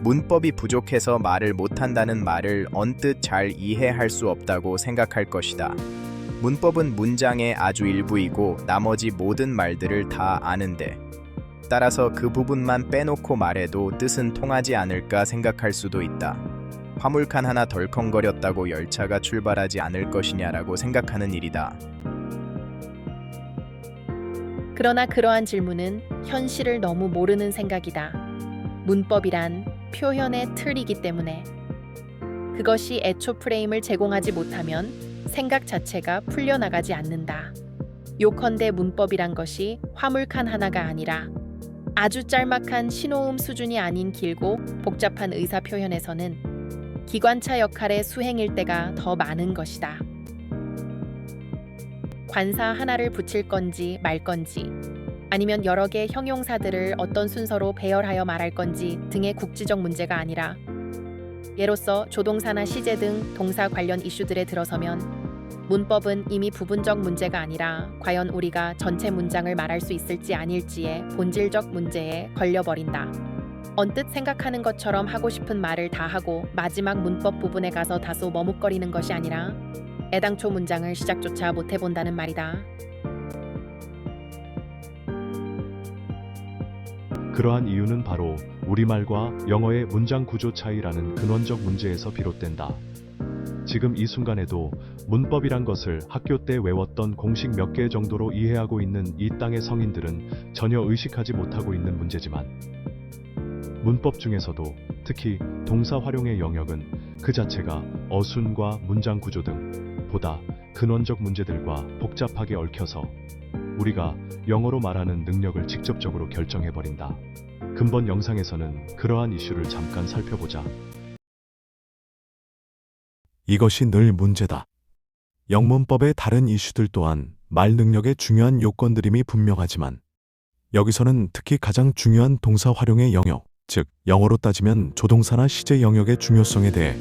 문법이 부족해서 말을 못한다는 말을 언뜻 잘 이해할 수 없다고 생각할 것이다. 문법은 문장의 아주 일부이고 나머지 모든 말들을 다 아는데, 따라서 그 부분만 빼놓고 말해도 뜻은 통하지 않을까 생각할 수도 있다. 화물칸 하나 덜컹거렸다고 열차가 출발하지 않을 것이냐라고 생각하는 일이다. 그러나 그러한 질문은 현실을 너무 모르는 생각이다. 문법이란 표현의 틀이기 때문에 그것이 애초 프레임을 제공하지 못하면 생각 자체가 풀려나가지 않는다. 요컨대 문법이란 것이 화물칸 하나가 아니라 아주 짤막한 신호음 수준이 아닌 길고 복잡한 의사 표현에서는 기관차 역할의 수행일 때가 더 많은 것이다. 관사 하나를 붙일 건지 말 건지, 아니면 여러 개 형용사들을 어떤 순서로 배열하여 말할 건지 등의 국지적 문제가 아니라, 예로서 조동사나 시제 등 동사 관련 이슈들에 들어서면 문법은 이미 부분적 문제가 아니라 과연 우리가 전체 문장을 말할 수 있을지 아닐지의 본질적 문제에 걸려버린다. 언뜻 생각하는 것처럼 하고 싶은 말을 다 하고 마지막 문법 부분에 가서 다소 머뭇거리는 것이 아니라 애당초 문장을 시작조차 못 해본다는 말이다. 그러한 이유는 바로 우리말과 영어의 문장 구조 차이라는 근원적 문제에서 비롯된다. 지금 이 순간에도 문법이란 것을 학교 때 외웠던 공식 몇 개 정도로 이해하고 있는 이 땅의 성인들은 전혀 의식하지 못하고 있는 문제지만, 문법 중에서도 특히 동사 활용의 영역은 그 자체가 어순과 문장 구조 등 보다 근원적 문제들과 복잡하게 얽혀서 우리가 영어로 말하는 능력을 직접적으로 결정해버린다. 근본 영상에서는 그러한 이슈를 잠깐 살펴보자. 이것이 늘 문제다. 영문법의 다른 이슈들 또한 말 능력의 중요한 요건들임이 분명하지만, 여기서는 특히 가장 중요한 동사 활용의 영역, 즉 영어로 따지면 조동사나 시제 영역의 중요성에 대해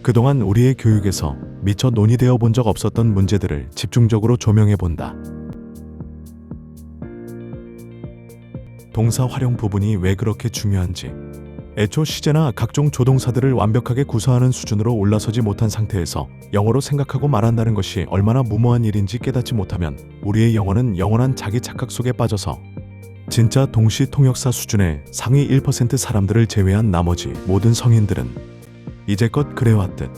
그동안 우리의 교육에서 미처 논의되어 본 적 없었던 문제들을 집중적으로 조명해 본다. 동사 활용 부분이 왜 그렇게 중요한지, 애초 시제나 각종 조동사들을 완벽하게 구사하는 수준으로 올라서지 못한 상태에서 영어로 생각하고 말한다는 것이 얼마나 무모한 일인지 깨닫지 못하면 우리의 영어는 영원한 자기 착각 속에 빠져서 진짜 동시 통역사 수준의 상위 1% 사람들을 제외한 나머지 모든 성인들은 이제껏 그래왔듯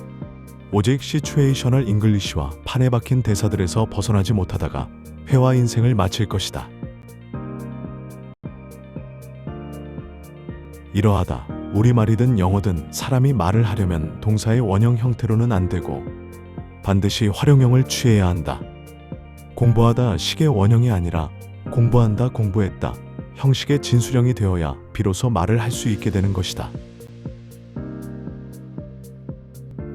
오직 시츄에이셔널 잉글리시와 판에 박힌 대사들에서 벗어나지 못하다가 회화 인생을 마칠 것이다. 이러하다 우리말이든 영어든 사람이 말을 하려면 동사의 원형 형태로는 안 되고 반드시 활용형을 취해야 한다. 공부하다 식의 원형이 아니라 공부한다 공부했다 형식의 진수령이 되어야 비로소 말을 할 수 있게 되는 것이다.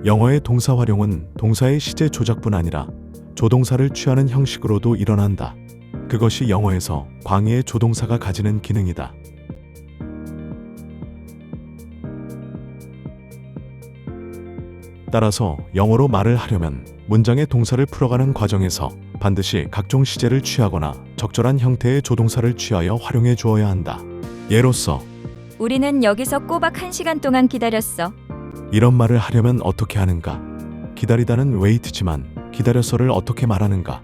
영어의 동사 활용은 동사의 시제 조작뿐 아니라 조동사를 취하는 형식으로도 일어난다. 그것이 영어에서 광의의 조동사가 가지는 기능이다. 따라서 영어로 말을 하려면 문장의 동사를 풀어가는 과정에서 반드시 각종 시제를 취하거나 적절한 형태의 조동사를 취하여 활용해 주어야 한다. 예로서 우리는 여기서 꼬박 1시간 동안 기다렸어. 이런 말을 하려면 어떻게 하는가? 기다리다는 wait지만 기다렸어를 어떻게 말하는가?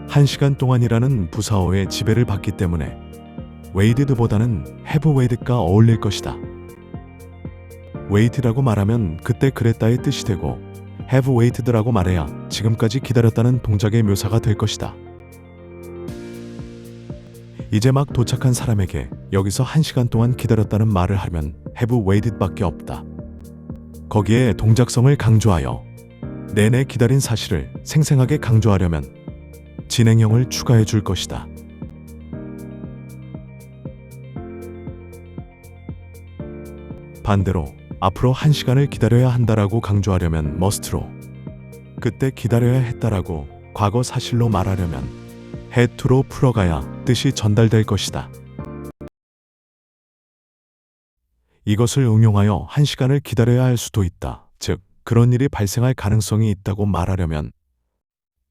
1시간 동안이라는 부사어의 지배를 받기 때문에 waited보다는 have waited가 어울릴 것이다. wait라고 말하면 그때 그랬다의 뜻이 되고 have waited라고 말해야 지금까지 기다렸다는 동작의 묘사가 될 것이다. 이제 막 도착한 사람에게 여기서 1시간 동안 기다렸다는 말을 하면 have waited 밖에 없다. 거기에 동작성을 강조하여 내내 기다린 사실을 생생하게 강조하려면 진행형을 추가해 줄 것이다. 반대로 앞으로 1시간을 기다려야 한다라고 강조하려면 must로, 그때 기다려야 했다라고 과거 사실로 말하려면 had to로 풀어가야 뜻이 전달될 것이다. 이것을 응용하여 1시간을 기다려야 할 수도 있다. 즉, 그런 일이 발생할 가능성이 있다고 말하려면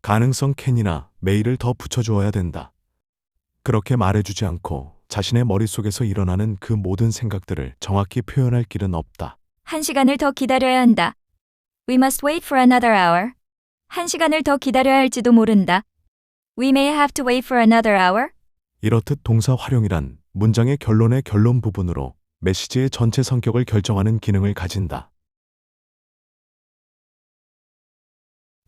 가능성 can이나 may를 더 붙여주어야 된다. 그렇게 말해주지 않고 자신의 머릿속에서 일어나는 그 모든 생각들을 정확히 표현할 길은 없다. 1시간을 더 기다려야 한다. We must wait for another hour. 1시간을 더 기다려야 할지도 모른다. We may have to wait for another hour. 이렇듯 동사 활용이란 문장의 결론의 결론 부분으로 메시지의 전체 성격을 결정하는 기능을 가진다.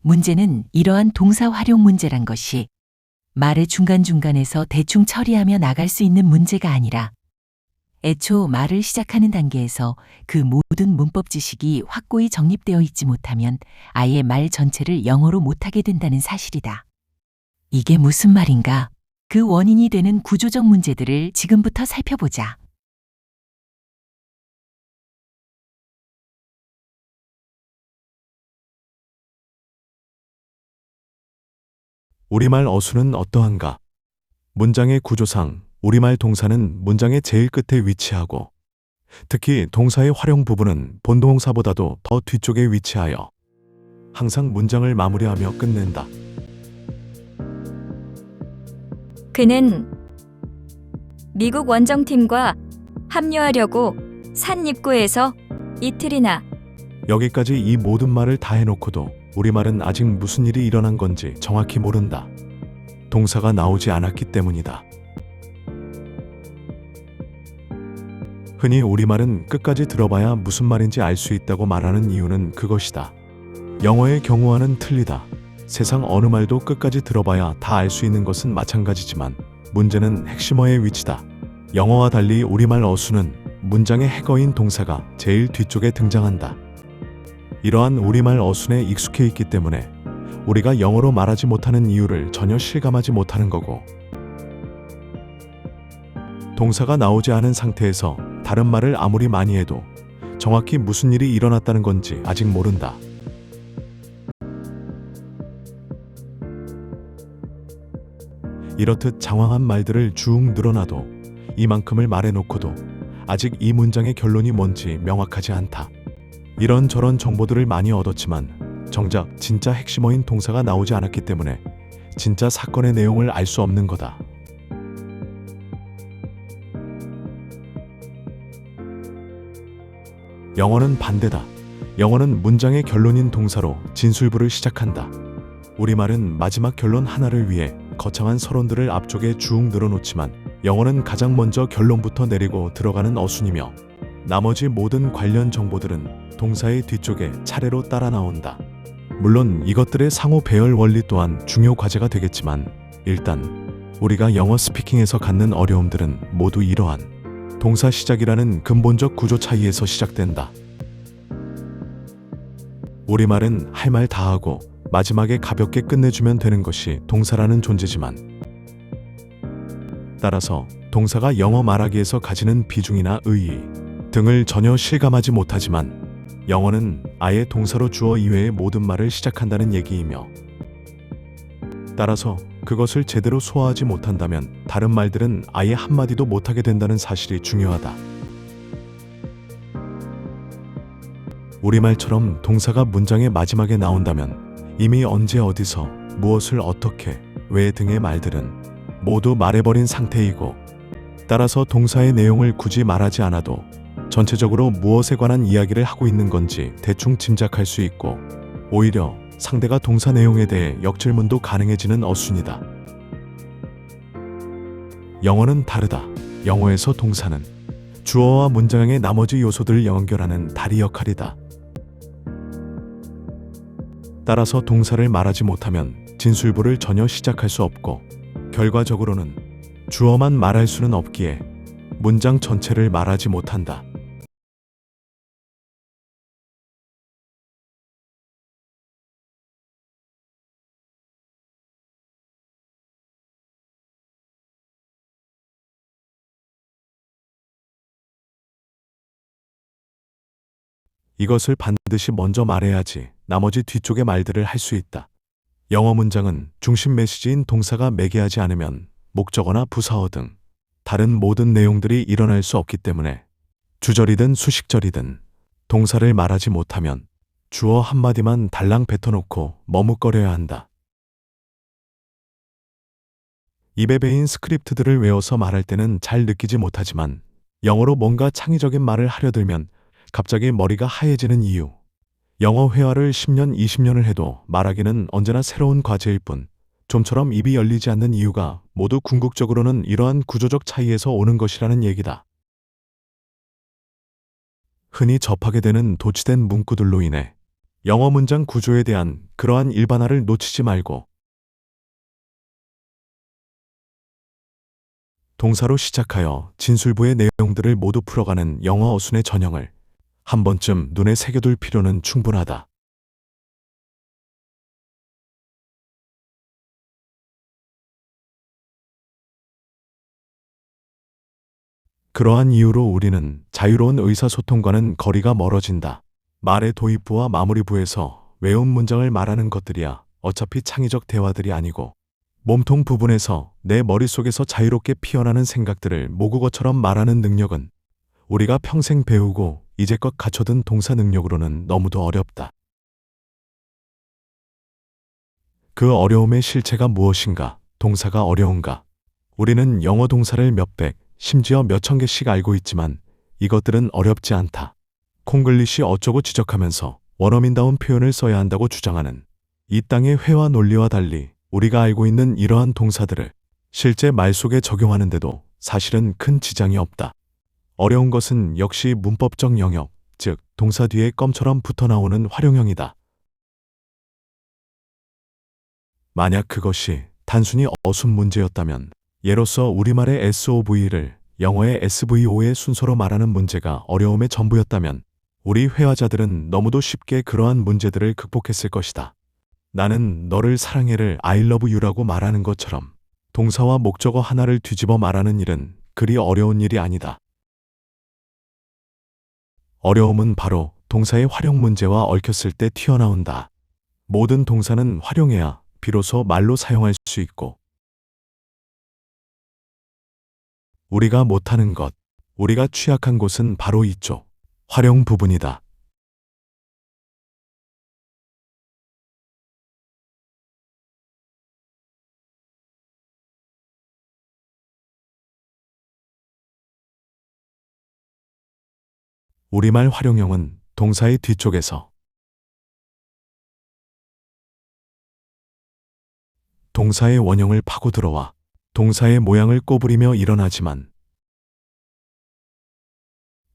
문제는 이러한 동사 활용 문제란 것이 말의 중간중간에서 대충 처리하며 나갈 수 있는 문제가 아니라 애초 말을 시작하는 단계에서 그 모든 문법 지식이 확고히 정립되어 있지 못하면 아예 말 전체를 영어로 못하게 된다는 사실이다. 이게 무슨 말인가? 그 원인이 되는 구조적 문제들을 지금부터 살펴보자. 우리말 어수는 어떠한가? 문장의 구조상 우리말 동사는 문장의 제일 끝에 위치하고 특히 동사의 활용 부분은 본동사보다도 더 뒤쪽에 위치하여 항상 문장을 마무리하며 끝낸다. 그는 미국 원정팀과 합류하려고 산 입구에서 이틀이나 여기까지 이 모든 말을 다 해놓고도 우리말은 아직 무슨 일이 일어난 건지 정확히 모른다. 동사가 나오지 않았기 때문이다. 흔히 우리말은 끝까지 들어봐야 무슨 말인지 알 수 있다고 말하는 이유는 그것이다. 영어의 경우와는 틀리다. 세상 어느 말도 끝까지 들어봐야 다 알 수 있는 것은 마찬가지지만 문제는 핵심어의 위치다. 영어와 달리 우리말 어수는 문장의 핵어인 동사가 제일 뒤쪽에 등장한다. 이러한 우리말 어순에 익숙해 있기 때문에 우리가 영어로 말하지 못하는 이유를 전혀 실감하지 못하는 거고 동사가 나오지 않은 상태에서 다른 말을 아무리 많이 해도 정확히 무슨 일이 일어났다는 건지 아직 모른다. 이렇듯 장황한 말들을 쭉 늘어놔도 이만큼을 말해놓고도 아직 이 문장의 결론이 뭔지 명확하지 않다. 이런저런 정보들을 많이 얻었지만 정작 진짜 핵심어인 동사가 나오지 않았기 때문에 진짜 사건의 내용을 알 수 없는 거다. 영어는 반대다. 영어는 문장의 결론인 동사로 진술부를 시작한다. 우리말은 마지막 결론 하나를 위해 거창한 서론들을 앞쪽에 쭉 늘어놓지만 영어는 가장 먼저 결론부터 내리고 들어가는 어순이며 나머지 모든 관련 정보들은 동사의 뒤쪽에 차례로 따라 나온다. 물론 이것들의 상호 배열 원리 또한 중요 과제가 되겠지만 일단 우리가 영어 스피킹에서 갖는 어려움들은 모두 이러한 동사 시작이라는 근본적 구조 차이에서 시작된다. 우리말은 할 말 다 하고 마지막에 가볍게 끝내주면 되는 것이 동사라는 존재지만 따라서 동사가 영어 말하기에서 가지는 비중이나 의의 등을 전혀 실감하지 못하지만 영어는 아예 동사로 주어 이외의 모든 말을 시작한다는 얘기이며 따라서 그것을 제대로 소화하지 못한다면 다른 말들은 아예 한마디도 못하게 된다는 사실이 중요하다. 우리말처럼 동사가 문장의 마지막에 나온다면 이미 언제 어디서 무엇을 어떻게 왜 등의 말들은 모두 말해버린 상태이고 따라서 동사의 내용을 굳이 말하지 않아도 전체적으로 무엇에 관한 이야기를 하고 있는 건지 대충 짐작할 수 있고 오히려 상대가 동사 내용에 대해 역질문도 가능해지는 어순이다. 영어는 다르다. 영어에서 동사는 주어와 문장의 나머지 요소들을 연결하는 다리 역할이다. 따라서 동사를 말하지 못하면 진술부를 전혀 시작할 수 없고 결과적으로는 주어만 말할 수는 없기에 문장 전체를 말하지 못한다. 이것을 반드시 먼저 말해야지 나머지 뒤쪽의 말들을 할 수 있다. 영어 문장은 중심 메시지인 동사가 매개하지 않으면 목적어나 부사어 등 다른 모든 내용들이 일어날 수 없기 때문에 주절이든 수식절이든 동사를 말하지 못하면 주어 한마디만 달랑 뱉어놓고 머뭇거려야 한다. 입에 배인 스크립트들을 외워서 말할 때는 잘 느끼지 못하지만 영어로 뭔가 창의적인 말을 하려 들면 갑자기 머리가 하얘지는 이유. 영어 회화를 10년, 20년을 해도 말하기는 언제나 새로운 과제일 뿐 좀처럼 입이 열리지 않는 이유가 모두 궁극적으로는 이러한 구조적 차이에서 오는 것이라는 얘기다. 흔히 접하게 되는 도치된 문구들로 인해 영어 문장 구조에 대한 그러한 일반화를 놓치지 말고 동사로 시작하여 진술부의 내용들을 모두 풀어가는 영어 어순의 전형을 한 번쯤 눈에 새겨둘 필요는 충분하다. 그러한 이유로 우리는 자유로운 의사소통과는 거리가 멀어진다. 말의 도입부와 마무리부에서 외운 문장을 말하는 것들이야 어차피 창의적 대화들이 아니고 몸통 부분에서 내 머릿속에서 자유롭게 피어나는 생각들을 모국어처럼 말하는 능력은 우리가 평생 배우고 이제껏 갖춰둔 동사 능력으로는 너무도 어렵다. 그 어려움의 실체가 무엇인가? 동사가 어려운가? 우리는 영어 동사를 몇백, 심지어 몇천 개씩 알고 있지만 이것들은 어렵지 않다. 콩글리시 어쩌고 지적하면서 원어민다운 표현을 써야 한다고 주장하는 이 땅의 회화 논리와 달리 우리가 알고 있는 이러한 동사들을 실제 말 속에 적용하는데도 사실은 큰 지장이 없다. 어려운 것은 역시 문법적 영역, 즉 동사 뒤에 껌처럼 붙어 나오는 활용형이다. 만약 그것이 단순히 어순 문제였다면 예로서 우리말의 SOV를 영어의 SVO의 순서로 말하는 문제가 어려움의 전부였다면 우리 회화자들은 너무도 쉽게 그러한 문제들을 극복했을 것이다. 나는 너를 사랑해를 I love you라고 말하는 것처럼 동사와 목적어 하나를 뒤집어 말하는 일은 그리 어려운 일이 아니다. 어려움은 바로 동사의 활용 문제와 얽혔을 때 튀어나온다. 모든 동사는 활용해야 비로소 말로 사용할 수 있고 우리가 못하는 것, 우리가 취약한 곳은 바로 이쪽, 활용 부분이다. 우리말 활용형은 동사의 뒤쪽에서 동사의 원형을 파고 들어와 동사의 모양을 꼬부리며 일어나지만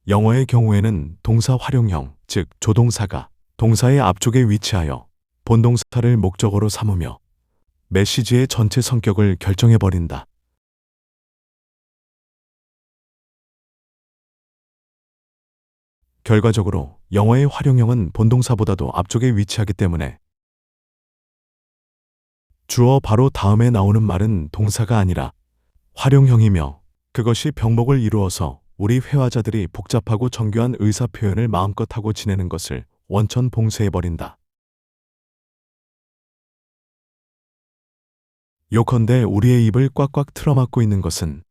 영어의 경우에는 동사 활용형, 즉 조동사가 동사의 앞쪽에 위치하여 본동사를 목적어로 삼으며 메시지의 전체 성격을 결정해버린다. 결과적으로 영어의 활용형은 본동사보다도 앞쪽에 위치하기 때문에 주어 바로 다음에 나오는 말은 동사가 아니라 활용형이며 그것이 병목을 이루어서 우리 회화자들이 복잡하고 정교한 의사 표현을 마음껏 하고 지내는 것을 원천 봉쇄해버린다. 요컨대 우리의 입을 꽉꽉 틀어막고 있는 것은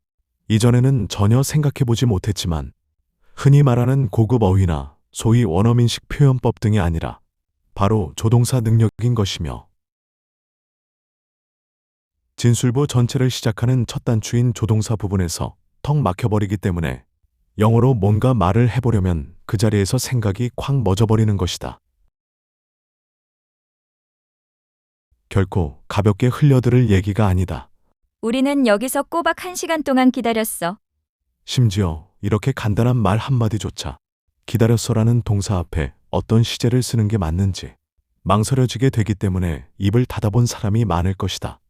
이전에는 전혀 생각해보지 못했지만 흔히 말하는 고급 어휘나 소위 원어민식 표현법 등이 아니라 바로 조동사 능력인 것이며 진술부 전체를 시작하는 첫 단추인 조동사 부분에서 턱 막혀버리기 때문에 영어로 뭔가 말을 해보려면 그 자리에서 생각이 콱 멎어버리는 것이다. 결코 가볍게 흘려들을 얘기가 아니다. 우리는 여기서 꼬박 1시간 동안 기다렸어. 심지어 이렇게 간단한 말 한마디조차 기다렸어라는 동사 앞에 어떤 시제를 쓰는 게 맞는지 망설여지게 되기 때문에 입을 닫아본 사람이 많을 것이다.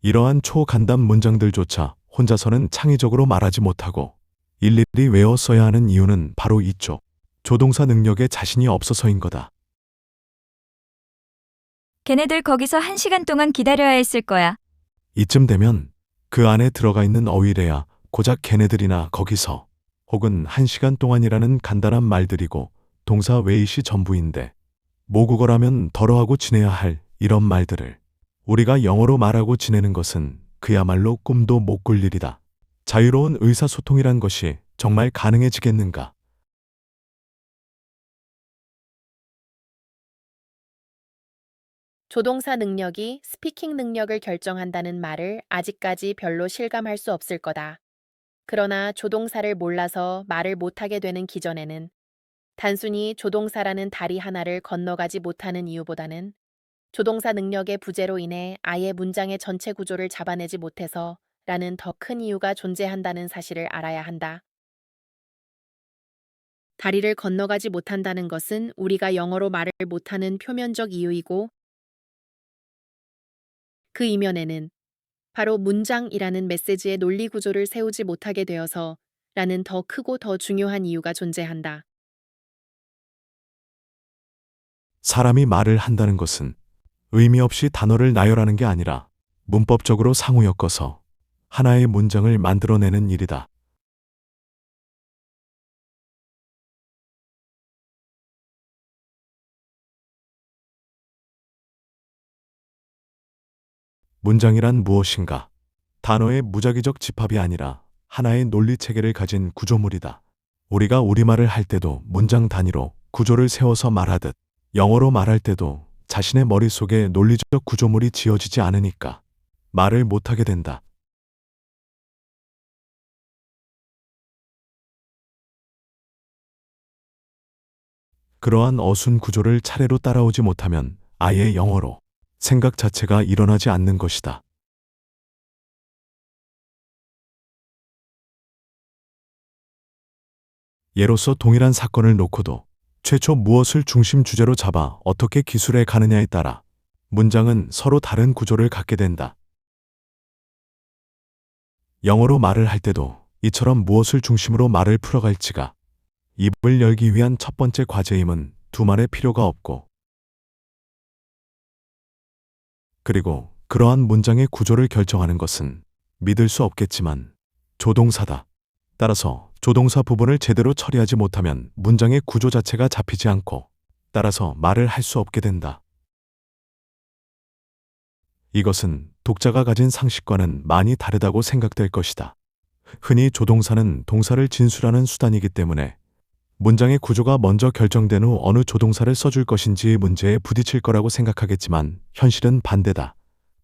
이러한 초간단 문장들조차 혼자서는 창의적으로 말하지 못하고 일일이 외워 써야 하는 이유는 바로 이쪽 조동사 능력에 자신이 없어서인 거다. 걔네들 거기서 1시간 동안 기다려야 했을 거야. 이쯤 되면 그 안에 들어가 있는 어휘래야 고작 걔네들이나 거기서 혹은 1시간 동안이라는 간단한 말들이고 동사 웨이시 전부인데 모국어라면 덜어하고 지내야 할 이런 말들을 우리가 영어로 말하고 지내는 것은 그야말로 꿈도 못 꿀 일이다. 자유로운 의사소통이란 것이 정말 가능해지겠는가? 조동사 능력이 스피킹 능력을 결정한다는 말을 아직까지 별로 실감할 수 없을 거다. 그러나 조동사를 몰라서 말을 못하게 되는 기전에는 단순히 조동사라는 다리 하나를 건너가지 못하는 이유보다는 조동사 능력의 부재로 인해 아예 문장의 전체 구조를 잡아내지 못해서 라는 더 큰 이유가 존재한다는 사실을 알아야 한다. 다리를 건너가지 못한다는 것은 우리가 영어로 말을 못하는 표면적 이유이고 그 이면에는 바로 문장이라는 메시지의 논리 구조를 세우지 못하게 되어서 라는 더 크고 더 중요한 이유가 존재한다. 사람이 말을 한다는 것은 의미 없이 단어를 나열하는 게 아니라 문법적으로 상호 엮어서 하나의 문장을 만들어내는 일이다. 문장이란 무엇인가? 단어의 무작위적 집합이 아니라 하나의 논리 체계를 가진 구조물이다. 우리가 우리말을 할 때도 문장 단위로 구조를 세워서 말하듯 영어로 말할 때도 자신의 머릿속에 논리적 구조물이 지어지지 않으니까 말을 못하게 된다. 그러한 어순 구조를 차례로 따라오지 못하면 아예 영어로 생각 자체가 일어나지 않는 것이다. 예로서 동일한 사건을 놓고도 최초 무엇을 중심 주제로 잡아 어떻게 기술해 가느냐에 따라 문장은 서로 다른 구조를 갖게 된다. 영어로 말을 할 때도 이처럼 무엇을 중심으로 말을 풀어갈지가 입을 열기 위한 첫 번째 과제임은 두말의 필요가 없고, 그리고 그러한 문장의 구조를 결정하는 것은 믿을 수 없겠지만 조동사다. 따라서 조동사 부분을 제대로 처리하지 못하면 문장의 구조 자체가 잡히지 않고 따라서 말을 할 수 없게 된다. 이것은 독자가 가진 상식과는 많이 다르다고 생각될 것이다. 흔히 조동사는 동사를 진술하는 수단이기 때문에 문장의 구조가 먼저 결정된 후 어느 조동사를 써줄 것인지 문제에 부딪힐 거라고 생각하겠지만 현실은 반대다.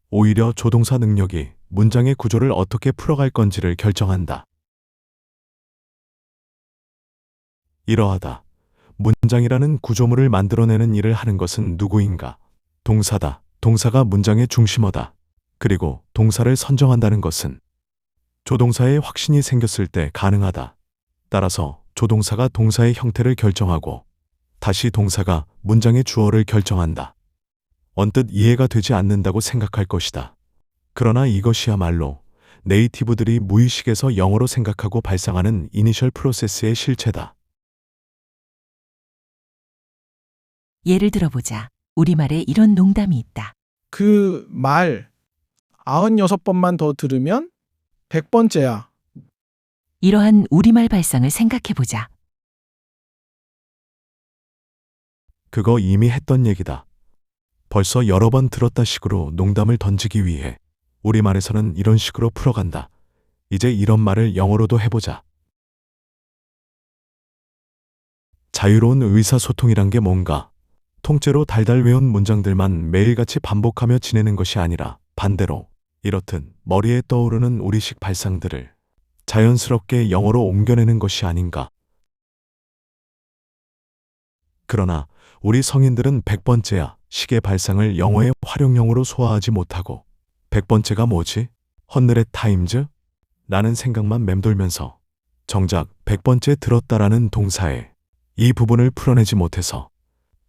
오히려 조동사 능력이 문장의 구조를 어떻게 풀어갈 건지를 결정한다. 이러하다. 문장이라는 구조물을 만들어내는 일을 하는 것은 누구인가? 동사다. 동사가 문장의 중심어다. 그리고 동사를 선정한다는 것은 조동사의 확신이 생겼을 때 가능하다. 따라서 조동사가 동사의 형태를 결정하고 다시 동사가 문장의 주어를 결정한다. 언뜻 이해가 되지 않는다고 생각할 것이다. 그러나 이것이야말로 네이티브들이 무의식에서 영어로 생각하고 발상하는 이니셜 프로세스의 실체다. 예를 들어보자. 우리말에 이런 농담이 있다. 그 말 96번만 더 들으면 100번째야. 이러한 우리말 발상을 생각해보자. 그거 이미 했던 얘기다. 벌써 여러 번 들었다 식으로 농담을 던지기 위해 우리말에서는 이런 식으로 풀어간다. 이제 이런 말을 영어로도 해보자. 자유로운 의사소통이란 게 뭔가? 통째로 달달 외운 문장들만 매일같이 반복하며 지내는 것이 아니라 반대로 이렇듯 머리에 떠오르는 우리식 발상들을 자연스럽게 영어로 옮겨내는 것이 아닌가. 그러나 우리 성인들은 100번째야 식의 발상을 영어의 활용형으로 소화하지 못하고 100번째가 뭐지? 헌느렛 타임즈? 라는 생각만 맴돌면서 정작 100번째 들었다라는 동사에 이 부분을 풀어내지 못해서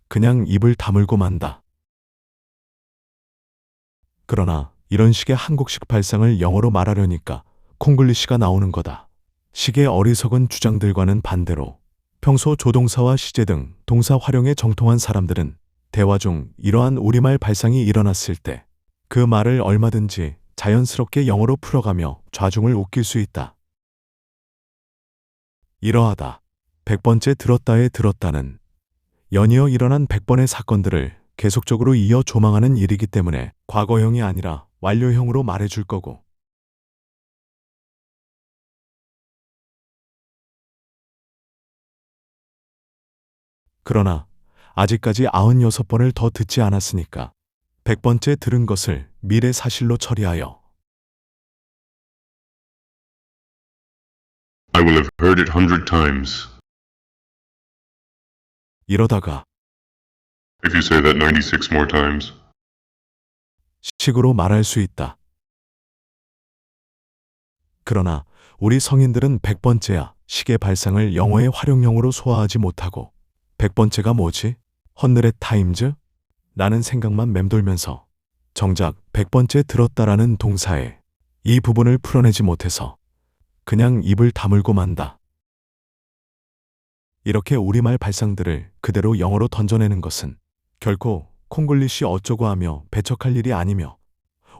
그냥 입을 다물고 만다. 그러나 이런 식의 한국식 발상을 영어로 말하려니까 콩글리시가 나오는 거다. 식의 어리석은 주장들과는 반대로 평소 조동사와 시제 등 동사 활용에 정통한 사람들은 대화 중 이러한 우리말 발상이 일어났을 때 그 말을 얼마든지 자연스럽게 영어로 풀어가며 좌중을 웃길 수 있다. 이러하다. 100번째 들었다에 들었다는 연이어 일어난 100번의 사건들을 계속적으로 이어 조망하는 일이기 때문에 과거형이 아니라 완료형으로 말해줄 거고, 그러나 아직까지 96번을 더 듣지 않았으니까 100번째 들은 것을 미래 사실로 처리하여 I will have heard it 100 times. 이러다가 If you say that 96 more times, 식으로 말할 수 있다. 그러나 우리 성인들은 100번째야 식의 발상을 영어의 활용형으로 소화하지 못하고 100번째가 뭐지? 100 times? 라는 생각만 맴돌면서 정작 100번째 들었다라는 동사에 이 부분을 풀어내지 못해서 그냥 입을 다물고 만다. 이렇게 우리말 발상들을 그대로 영어로 던져내는 것은 결코 콩글리시 어쩌고 하며 배척할 일이 아니며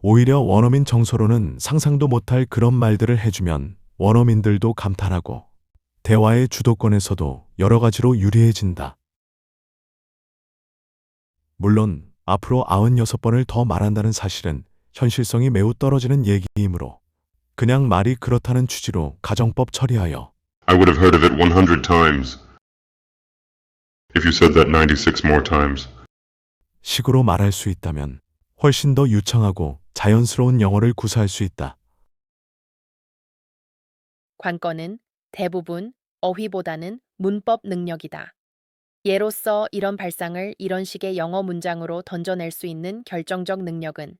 오히려 원어민 정서로는 상상도 못할 그런 말들을 해주면 원어민들도 감탄하고 대화의 주도권에서도 여러 가지로 유리해진다. 물론 앞으로 96번을 더 말한다는 사실은 현실성이 매우 떨어지는 얘기이므로 그냥 말이 그렇다는 취지로 가정법 처리하여 I would have heard of it 100 times. If you said that 96 more times, 식으로 말할 수 있다면 훨씬 더 유창하고 자연스러운 영어를 구사할 수 있다. 관건은 대부분 어휘보다는 문법 능력이다. 예로서 이런 발상을 이런 식의 영어 문장으로 던져낼 수 있는 결정적 능력은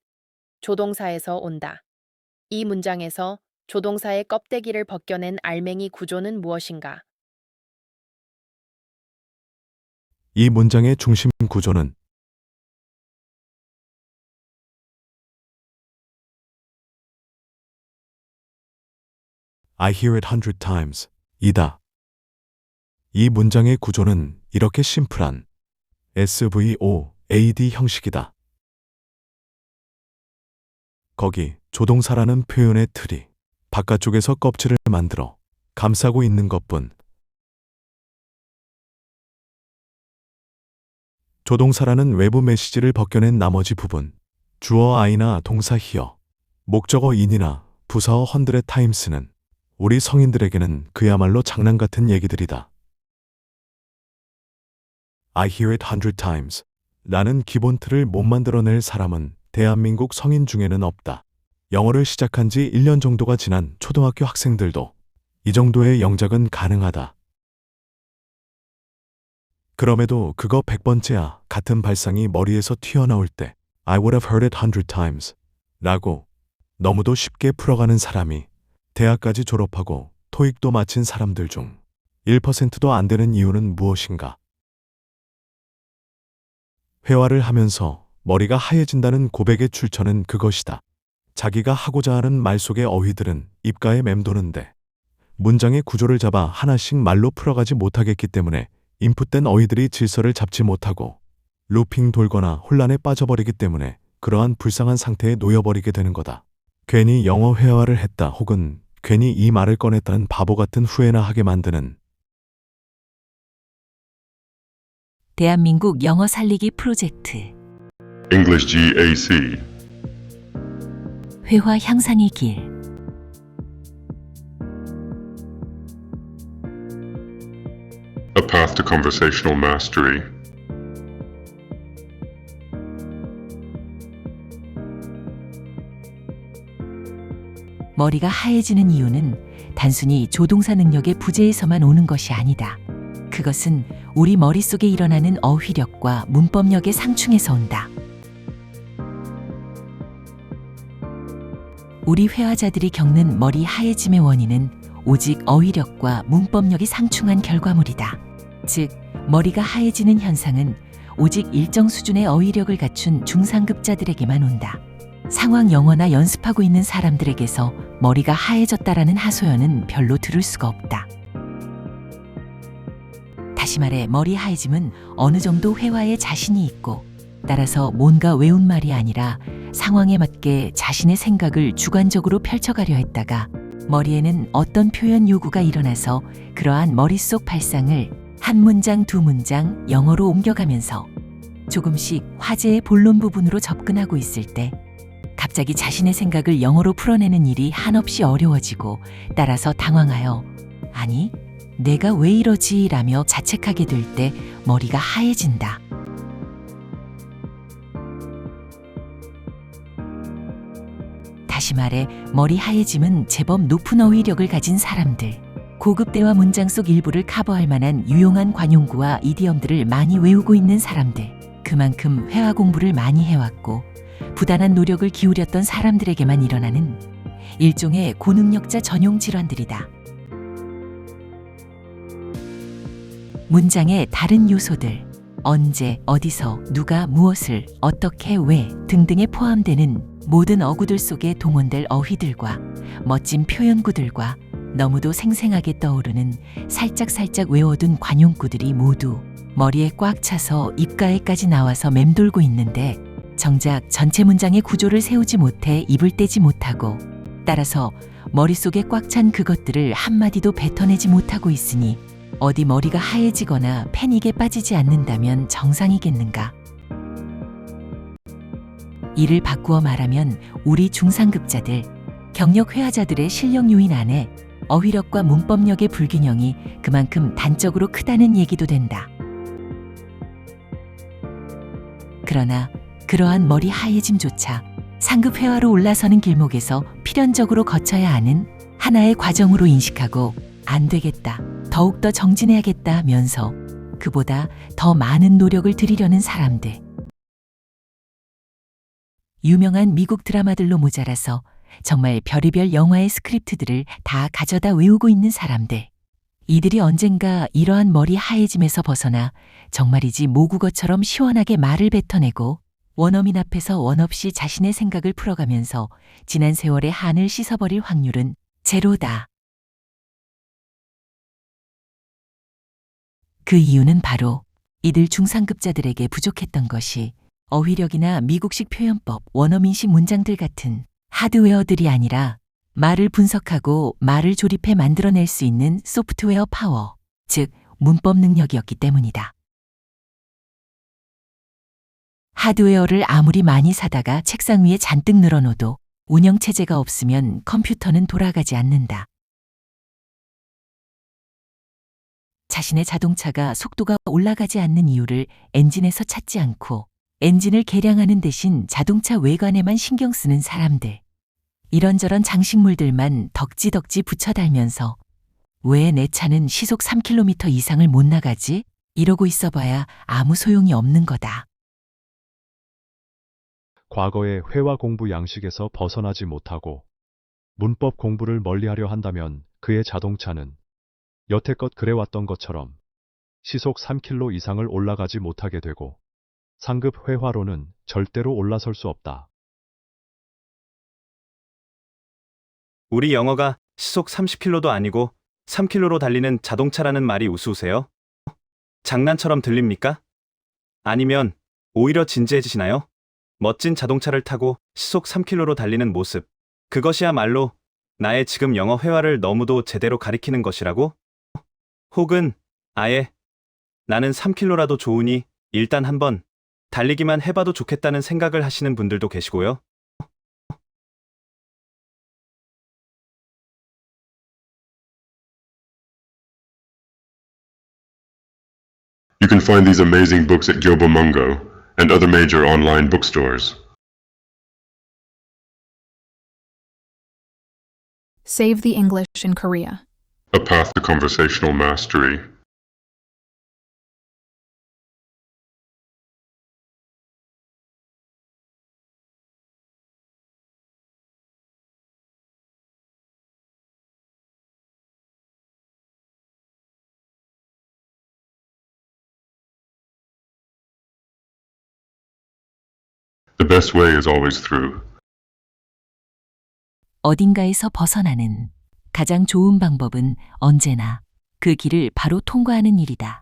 조동사에서 온다. 이 문장에서 조동사의 껍데기를 벗겨낸 알맹이 구조는 무엇인가? 이 문장의 중심 구조는 I hear it 100 times 이다. 이 문장의 구조는 이렇게 심플한 SVOAD 형식이다. 거기 조동사라는 표현의 틀이 바깥쪽에서 껍질을 만들어 감싸고 있는 것뿐. 조동사라는 외부 메시지를 벗겨낸 나머지 부분, 주어 I나 동사 here, 목적어 in이나 부사어 100 times는 우리 성인들에게는 그야말로 장난 같은 얘기들이다. I hear it 100 times 라는 기본 틀을 못 만들어낼 사람은 대한민국 성인 중에는 없다. 영어를 시작한 지 1년 정도가 지난 초등학교 학생들도 이 정도의 영작은 가능하다. 그럼에도 그거 100번째야 같은 발상이 머리에서 튀어나올 때 I would have heard it 100 times 라고 너무도 쉽게 풀어가는 사람이 대학까지 졸업하고 토익도 마친 사람들 중 1%도 안 되는 이유는 무엇인가? 회화를 하면서 머리가 하얘진다는 고백의 출처는 그것이다. 자기가 하고자 하는 말 속의 어휘들은 입가에 맴도는데 문장의 구조를 잡아 하나씩 말로 풀어가지 못하겠기 때문에 인풋된 어휘들이 질서를 잡지 못하고 루핑 돌거나 혼란에 빠져버리기 때문에 그러한 불쌍한 상태에 놓여버리게 되는 거다. 괜히 영어 회화를 했다 혹은 괜히 이 말을 꺼냈다는 바보 같은 후회나 하게 만드는 대한민국 영어 살리기 프로젝트 English GAC. 회화 향상의 길 A path to conversational mastery. 머리가 하얘지는 이유는 단순히 조동사 능력의 부재에서만 오는 것이 아니다. 그것은 우리 머릿속에 일어나는 어휘력과 문법력의 상충에서 온다. 우리 회화자들이 겪는 머리 하얘짐의 원인은 오직 어휘력과 문법력이 상충한 결과물이다. 즉, 머리가 하얘지는 현상은 오직 일정 수준의 어휘력을 갖춘 중상급자들에게만 온다. 상황 영어나 연습하고 있는 사람들에게서 머리가 하얘졌다라는 하소연은 별로 들을 수가 없다. 다시 말해 머리 하얘짐은 어느 정도 회화에 자신이 있고 따라서 뭔가 외운 말이 아니라 상황에 맞게 자신의 생각을 주관적으로 펼쳐가려 했다가 머리에는 어떤 표현 요구가 일어나서 그러한 머릿속 발상을 한 문장 두 문장 영어로 옮겨가면서 조금씩 화제의 본론 부분으로 접근하고 있을 때 갑자기 자신의 생각을 영어로 풀어내는 일이 한없이 어려워지고 따라서 당황하여 아니 내가 왜 이러지 라며 자책하게 될 때 머리가 하얘진다. 다시 말해 머리 하얘짐은 제법 높은 어휘력을 가진 사람들. 고급 대화 문장 속 일부를 커버할 만한 유용한 관용구와 이디엄들을 많이 외우고 있는 사람들. 그만큼 회화 공부를 많이 해왔고 부단한 노력을 기울였던 사람들에게만 일어나는 일종의 고능력자 전용 질환들이다. 문장의 다른 요소들, 언제, 어디서, 누가, 무엇을, 어떻게, 왜 등등에 포함되는 모든 어구들 속에 동원될 어휘들과 멋진 표현구들과 너무도 생생하게 떠오르는 살짝살짝 외워둔 관용구들이 모두 머리에 꽉 차서 입가에까지 나와서 맴돌고 있는데 정작 전체 문장의 구조를 세우지 못해 입을 떼지 못하고 따라서 머릿속에 꽉 찬 그것들을 한마디도 뱉어내지 못하고 있으니 어디 머리가 하얘지거나 패닉에 빠지지 않는다면 정상이겠는가. 이를 바꾸어 말하면 우리 중상급자들, 경력 회화자들의 실력 요인 안에 어휘력과 문법력의 불균형이 그만큼 단적으로 크다는 얘기도 된다. 그러나 그러한 머리 하얘짐조차 상급 회화로 올라서는 길목에서 필연적으로 거쳐야 하는 하나의 과정으로 인식하고 안 되겠다, 더욱더 정진해야겠다 하면서 그보다 더 많은 노력을 들이려는 사람들. 유명한 미국 드라마들로 모자라서 정말 별의별 영화의 스크립트들을 다 가져다 외우고 있는 사람들. 이들이 언젠가 이러한 머리 하얘짐에서 벗어나 정말이지 모국어처럼 시원하게 말을 뱉어내고 원어민 앞에서 원없이 자신의 생각을 풀어가면서 지난 세월의 한을 씻어버릴 확률은 제로다. 그 이유는 바로 이들 중상급자들에게 부족했던 것이 어휘력이나 미국식 표현법, 원어민식 문장들 같은 하드웨어들이 아니라 말을 분석하고 말을 조립해 만들어낼 수 있는 소프트웨어 파워, 즉 문법 능력이었기 때문이다. 하드웨어를 아무리 많이 사다가 책상 위에 잔뜩 늘어놓어도 운영체제가 없으면 컴퓨터는 돌아가지 않는다. 자신의 자동차가 속도가 올라가지 않는 이유를 엔진에서 찾지 않고 엔진을 개량하는 대신 자동차 외관에만 신경 쓰는 사람들. 이런저런 장식물들만 덕지덕지 붙여 달면서 왜 내 차는 시속 3km 이상을 못 나가지? 이러고 있어봐야 아무 소용이 없는 거다. 과거의 회화 공부 양식에서 벗어나지 못하고 문법 공부를 멀리하려 한다면 그의 자동차는 여태껏 그래왔던 것처럼 시속 3km 이상을 올라가지 못하게 되고 상급 회화로는 절대로 올라설 수 없다. 우리 영어가 시속 30km도 아니고 3km로 달리는 자동차라는 말이 우스우세요? 장난처럼 들립니까? 아니면 오히려 진지해지시나요? 멋진 자동차를 타고 시속 3km로 달리는 모습, 그것이야말로 나의 지금 영어 회화를 너무도 제대로 가리키는 것이라고? 혹은 아예 나는 3km라도 좋으니 일단 한번 달리기만 해봐도 좋겠다는 생각을 하시는 분들도 계시고요. You can find these amazing books at Gyobomungo and other major online bookstores. Save the English in Korea. A Path to Conversational Mastery. The best way is always through. 어딘가에서 벗어나는 가장 좋은 방법은 언제나 그 길을 바로 통과하는 일이다.